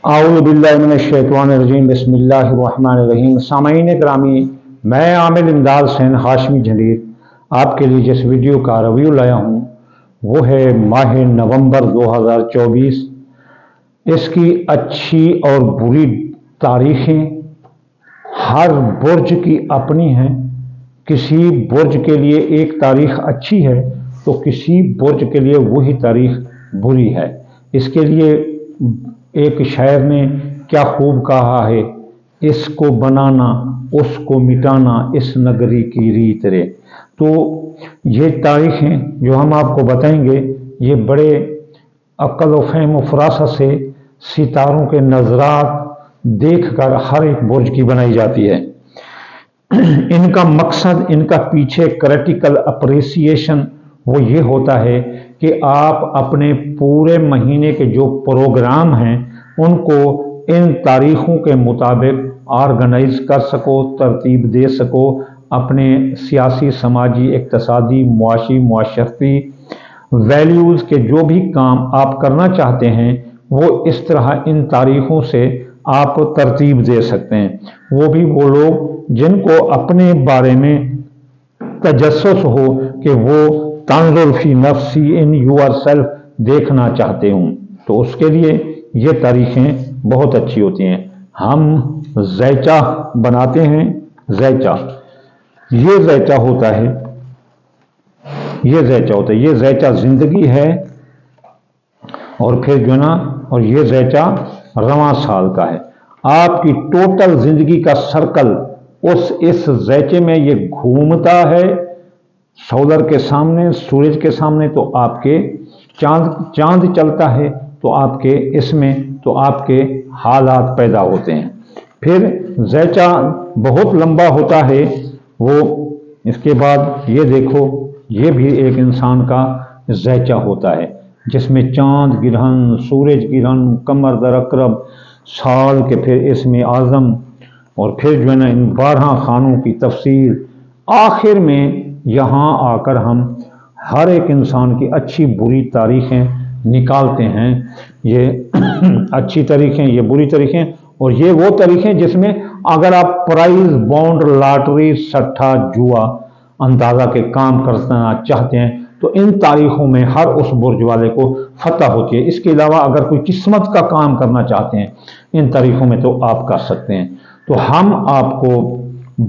आऊज़ु बिल्लाहि मिनश्शैतानिर्रजीम बिस्मिल्लाहिर्रहमानिर्रहीम। सामईन ग्रामी, मैं आमिर इमदाद हुसैन हाशमी जलील आपके लिए जिस वीडियो का रिव्यू लाया हूँ वो है माह नवंबर 2024। इसकी अच्छी और बुरी तारीखें हर बुर्ज की अपनी हैं। किसी बुर्ज के लिए एक तारीख अच्छी है तो किसी बुर्ज के लिए वही तारीख बुरी है। इसके लिए एक शायर ने क्या खूब कहा है, इसको बनाना उसको मिटाना इस नगरी की रीत रे। तो ये तारीखें जो हम आपको बताएंगे ये बड़े अक्ल व फहम व फरासत से सितारों के नजरात देखकर हर एक बुर्ज की बनाई जाती है। इनका मकसद, इनका पीछे क्रिटिकल अप्रिसिएशन वो ये होता है कि आप अपने पूरे महीने के जो प्रोग्राम हैं उनको इन तारीखों के मुताबिक ऑर्गेनाइज कर सको, तरतीब दे सको। अपने सियासी, समाजी, इक्तसादी, मुआशी, मुआशरती वैल्यूज़ के जो भी काम आप करना चाहते हैं वो इस तरह इन तारीखों से आप तरतीब दे सकते हैं। वो भी वो लोग जिनको अपने बारे में तजस्सुस हो कि वो तंजुर फी नफ्सी इन यूर सेल्फ देखना चाहते हूँ, तो उसके लिए ये तारीखें बहुत अच्छी होती हैं। हम ज़ैचा बनाते हैं। ज़ैचा, ये ज़ैचा होता है, ये ज़ैचा होता है, ये ज़ैचा ज़िंदगी है। और फिर जो ना, और ये ज़ैचा रवां साल का है। आपकी टोटल ज़िंदगी का सर्कल इस ज़ैचे में ये घूमता है। सोलर के सामने, सूरज के सामने तो आपके चांद चलता है, तो आपके इसमें तो आपके हालात पैदा होते हैं। फिर ज़ैचा बहुत लंबा होता है वो। इसके बाद ये देखो, ये भी एक इंसान का ज़ैचा होता है जिसमें चांद गिरहन, सूरज गिरहन, कमर दर अकरब, साल के फिर इसमें आज़म, और फिर जो है ना इन 12 खानों की तफसीर। आखिर में यहाँ आकर हम हर एक इंसान की अच्छी बुरी तारीखें निकालते हैं। ये अच्छी तारीखें, ये बुरी तारीखें, और ये वो तारीखें जिसमें अगर आप प्राइज, बॉन्ड, लॉटरी, सट्टा, जुआ, अंदाज़ा के काम करना चाहते हैं तो इन तारीखों में हर उस बुर्ज वाले को फतह होती है। इसके अलावा अगर कोई किस्मत का काम करना चाहते हैं इन तारीखों में तो आप कर सकते हैं। तो हम आपको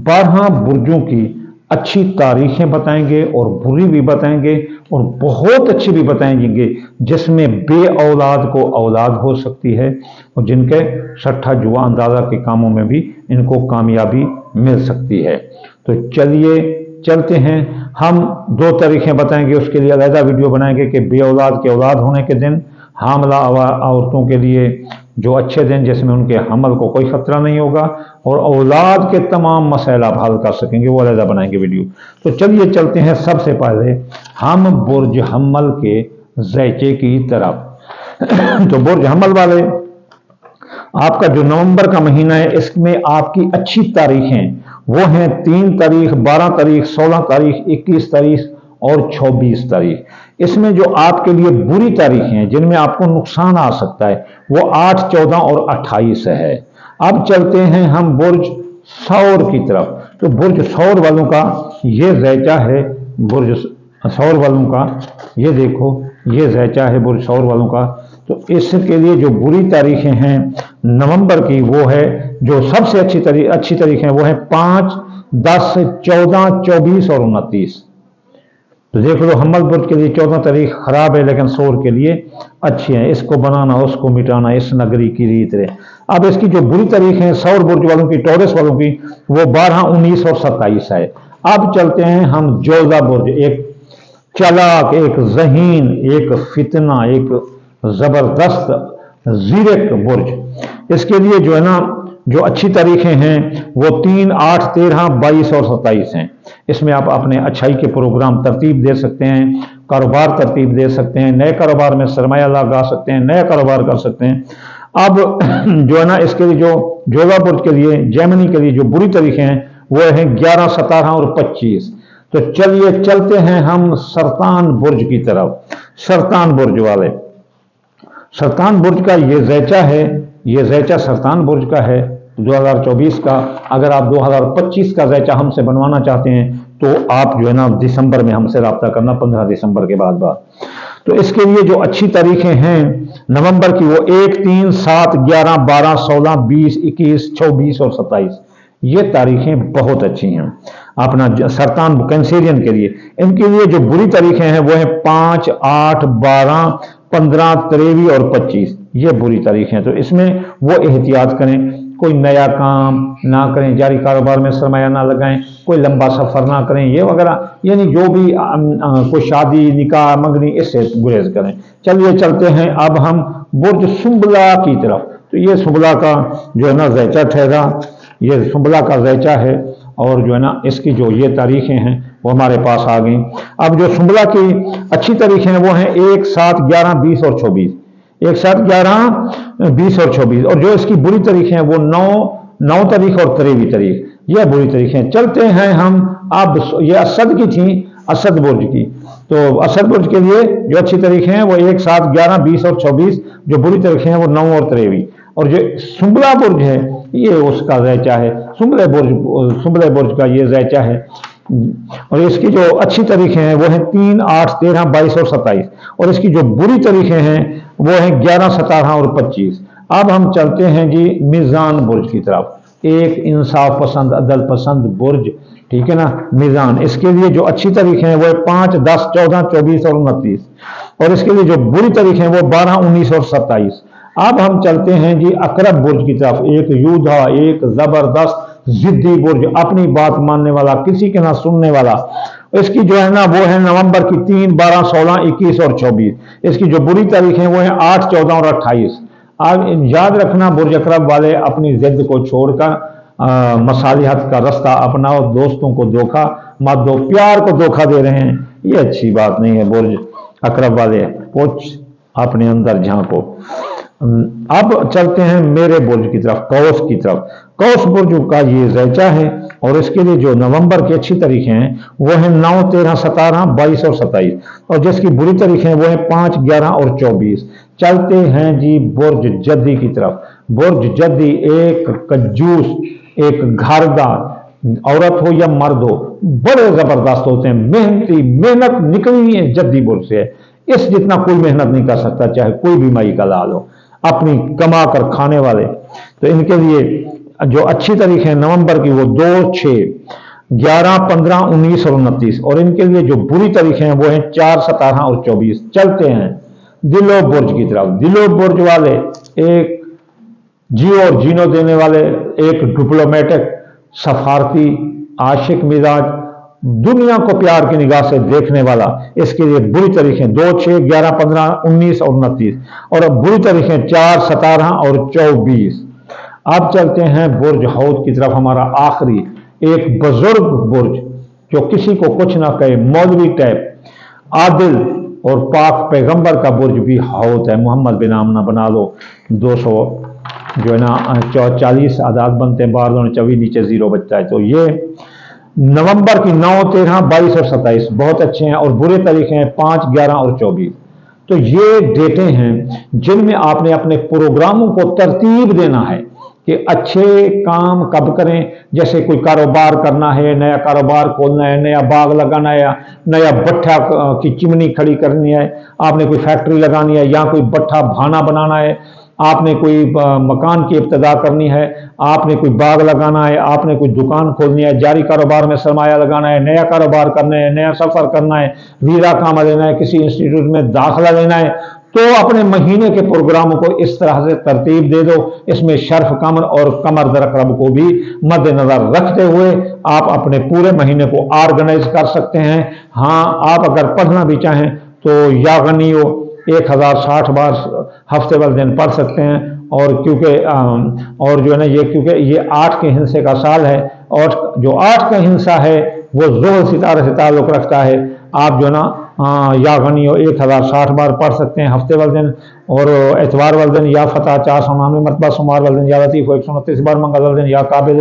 12 बुर्जों की अच्छी तारीखें बताएंगे और बुरी भी बताएंगे और बहुत अच्छी भी बताएंगे जिसमें बे औलाद को औलाद हो सकती है और जिनके सट्टा, जुआ, अंदाज़ा के कामों में भी इनको कामयाबी मिल सकती है। तो चलिए चलते हैं। हम 2 तारीखें बताएंगे, उसके लिए अलग वीडियो बनाएंगे कि बे औलाद के औलाद होने के दिन, हामला औरतों के लिए जो अच्छे दिन जिसमें उनके हमल को कोई खतरा नहीं होगा, और औलाद के तमाम मसला आप हल कर सकेंगे, वो अलग बनाएंगे वीडियो। तो चलिए चलते हैं। सबसे पहले हम बुर्ज हमल के ज़ैचे की तरफ। तो बुर्ज हमल वाले, आपका जो नवंबर का महीना है इसमें आपकी अच्छी तारीखें वो हैं 3 तारीख, 12 तारीख, 16 तारीख, 21 तारीख और 24 तारीख। इसमें जो आपके लिए बुरी तारीखें हैं जिनमें आपको नुकसान आ सकता है वो 8, 14 और 28 है। अब चलते हैं हम बुर्ज सौर की तरफ। तो बुर्ज सौर वालों का ये ज़ैचा है। बुर्ज सौर वालों का ये देखो, ये ज़ैचा है बुर्ज सौर वालों का। तो इसके लिए जो बुरी तारीखें हैं नवंबर की वो है, जो सबसे अच्छी तारीखें वो है 5, 10, 14, 24 और 29। तो देख लो, हमल बुर्ज के लिए 14 तारीख खराब है लेकिन सौर के लिए अच्छी है। इसको बनाना उसको मिटाना इस नगरी की रीत है। अब इसकी जो बुरी तारीख है सौर बुर्ज वालों की, टॉरस वालों की, वो 12, 19 और 27 है। अब चलते हैं हम जोजा बुर्ज, एक चालाक, एक ज़हीन, एक फितना, एक जबरदस्त ज़ीरक बुर्ज। इसके लिए जो है ना जो अच्छी तारीखें हैं वो 3, 8, 13, 22 और 27 हैं। इसमें आप अपने अच्छाई के प्रोग्राम तरतीब दे सकते हैं, कारोबार तरतीब दे सकते हैं, नए कारोबार में सरमाया लगा सकते हैं, नया कारोबार कर सकते हैं। अब जो है ना इसके लिए जो जोगा बुर्ज के लिए, जेमिनी के लिए जो बुरी तारीखें हैं वो हैं 11, 17 और 25। तो चलिए चलते हैं हम सरतान बुर्ज की तरफ। सरतान बुर्ज वाले, सरतान बुर्ज का ये ज़ैचा है ये ज़ैचा सरतान बुर्ज का है 2024 का। अगर आप 2025 का ज़ैचा हमसे बनवाना चाहते हैं तो आप जो है ना दिसंबर में हमसे रब्ता करना, 15 दिसंबर के बाद। तो इसके लिए जो अच्छी तारीखें हैं नवंबर की, वो 1, 3, 7, 11, 12, 16, 20, 21, 24 और 27, ये तारीखें बहुत अच्छी हैं अपना सरतान कैंसेरियन के लिए। इनके लिए जो बुरी तारीखें हैं वो है 5, 8, 12, 15, 23 और 25, ये बुरी तारीखें हैं। तो इसमें वो एहतियात करें, कोई नया काम ना करें, जारी कारोबार में सरमाया ना लगाएं, कोई लंबा सफ़र ना करें, ये वगैरह, यानी जो भी कोई शादी, निकाह, मंगनी, इससे गुरेज करें। चलिए चलते हैं अब हम बुर्ज सुंबला की तरफ। तो ये सुंबला का जो है ना ज़ैचा ठहरा, ये सुंबला का ज़ैचा है, और जो है ना इसकी जो ये तारीखें हैं वो हमारे पास आ गई। अब जो सुंबला की अच्छी तारीखें हैं वो हैं 1, 7, 11, 20 और 24, 1, 7, 11, 20 और 24। और जो इसकी बुरी तारीखें हैं वो 9 तारीख और 23 तारीख, यह बुरी तारीखें। चलते हैं हम अब, ये असद की थी, असद बुर्ज की। तो असद बुर्ज के लिए जो अच्छी तारीखें हैं वो 1, 7, 11, 20 और 24, जो बुरी तारीखें हैं वो 9 और 23। और जो सुंबला बुर्ज है ये उसका ज़ैचा है, सुंबले बुर्ज का ये ज़ैचा है। और इसकी जो अच्छी तारीखें हैं वो हैं 3, 8, 13, 22 और 27। और इसकी जो बुरी तारीखें हैं वो हैं 11, 17 और 25। अब हम चलते हैं जी मीज़ान बुर्ज की तरफ, एक इंसाफ पसंद, अदल पसंद बुर्ज, ठीक है ना, मीज़ान। इसके लिए जो अच्छी तारीखें हैं वो है 5, 10, 14, 24 और 29। और इसके लिए जो बुरी तारीखें हैं वो 12, 19 और 27। अब हम चलते हैं जी अकरब बुर्ज की तरफ, एक योद्धा, एक जबरदस्त जिद्दी बुर्ज, अपनी बात मानने वाला, किसी के ना सुनने वाला। इसकी जो है ना वो है नवंबर की 3, 12, 16, 21 और 24। इसकी जो बुरी तारीखें वो है 8, 14 और 28। अब याद रखना बुर्ज अकरब वाले, अपनी जिद को छोड़कर मसालिहत का रास्ता अपनाओ, दोस्तों को धोखा मत दो, प्यार को धोखा दे रहे हैं, ये अच्छी बात नहीं है। बुर्ज अकरब वाले पूछ अपने अंदर झांको। अब चलते हैं मेरे बुर्ज की तरफ, कौस की तरफ। कौस बुर्ज का ये ज़ैचा है, और इसके लिए जो नवंबर की अच्छी तारीखें हैं वो हैं 9, 13, 17, 22 और 27। और जिसकी बुरी तारीखें हैं वो हैं 5, 11 और 24। चलते हैं जी बुर्ज जद्दी की तरफ। बुर्ज जद्दी एक कंजूस, एक घरदार औरत हो या मर्द हो, बड़े जबरदस्त होते हैं, मेहनती, मेहनत निकली हुई है जद्दी बुर्ज से। इस जितना कोई मेहनत नहीं कर सकता, चाहे कोई भी माई का लाल हो, अपनी कमा कर खाने वाले। तो इनके लिए जो अच्छी तारीख है नवंबर की वो 2, 6, 11, 15, 19 और 29। और इनके लिए जो बुरी तारीखें हैं वो हैं 4, 17 और 24। चलते हैं दिलो बुर्ज की तरफ। दिलो बुर्ज वाले एक जियो और जीनो देने वाले, एक डिप्लोमेटिक, सफारती, आशिक मिजाज, दुनिया को प्यार की निगाह से देखने वाला। इसके लिए बुरी तारीखें 2, 6, 11, 15, 19 और 29। और अब बुरी तारीखें 4, 17 और 24। अब चलते हैं बुर्ज हौद की तरफ, हमारा आखिरी, एक बुजुर्ग बुर्ज जो किसी को कुछ ना कहे, मौलवी टाइप, आदिल और पाक पैगंबर का बुर्ज भी हौद है। मोहम्मद बिन आमना बना लो, 200 जो है ना 40 आदाद बनते हैं, 12 और 24 नीचे 0 बचता है। तो ये नवंबर की 9, 13, 22 और 27 बहुत अच्छे हैं। और बुरे तारीखें हैं 5, 11 और 24। तो ये डेटें हैं जिनमें आपने अपने प्रोग्रामों को तरतीब देना है कि अच्छे काम कब करें। जैसे कोई कारोबार करना है, नया कारोबार खोलना है, नया बाग लगाना है, नया भट्ठा की चिमनी खड़ी करनी है, आपने कोई फैक्ट्री लगानी है, या कोई भट्ठा भाना बनाना है, आपने कोई मकान की इब्तदा करनी है, आपने कोई बाग लगाना है, आपने कोई दुकान खोलनी है, जारी कारोबार में सरमाया लगाना है, नया कारोबार करना है, नया सफ़र करना है, वीज़ा काम लेना है, किसी इंस्टीट्यूट में दाखिला लेना है, तो अपने महीने के प्रोग्रामों को इस तरह से तरतीब दे दो। इसमें शर्फ कमर और कमर दरकरब को भी मद्देनजर रखते हुए आप अपने पूरे महीने को ऑर्गेनाइज कर सकते हैं। हाँ, आप अगर पढ़ना भी चाहें तो यागनियो 1060 बार हफ्ते वाले दिन पढ़ सकते हैं। और क्योंकि और जो है ना ये, क्योंकि ये 8 के हिस्से का साल है, और जो 8 का हिस्सा है वो ज़ोहर सितारे से ताल्लुक़ रखता है। आप जो है ना یا غنی ہو 1060 بار پڑھ سکتے ہیں ہفتے والے دن، اور اتوار والے دن یا فتح 499 مرتبہ، سوموار والے دن یا لطیف 129 بار، منگل والے دن یا قابل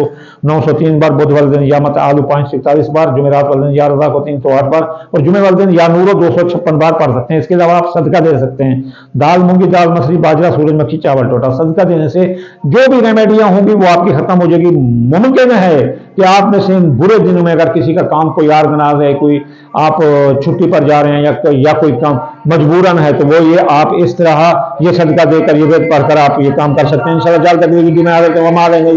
903 بار، بدھ والے دن یا متعال 543 بار، جمعرات والے دن یا رضا کو 308 بار، اور جمعے والے دن یا نور 256 بار پڑھ سکتے ہیں۔ اس کے علاوہ آپ صدقہ دے سکتے ہیں، دال، مونگی دال، مسری، باجرہ، سورج مکھی، چاول، ٹوٹا۔ صدقہ دینے سے جو بھی ریمیڈیاں ہوں گی وہ آپ کی ختم ہو جائے گی۔ ممکن ہے کہ آپ میں سے برے دنوں میں اگر کسی کا کام کوئی آرگناز ہے، کوئی آپ چھٹی پر جا رہے ہیں یا کوئی کام مجبوراً ہے، تو وہ یہ آپ اس طرح یہ صدقہ دے کر، یہ پڑھ کر آپ یہ کام کر سکتے ہیں۔ انشاءاللہ جال تک ویڈیو میں آ رہے تو ہم آ رہے ہیں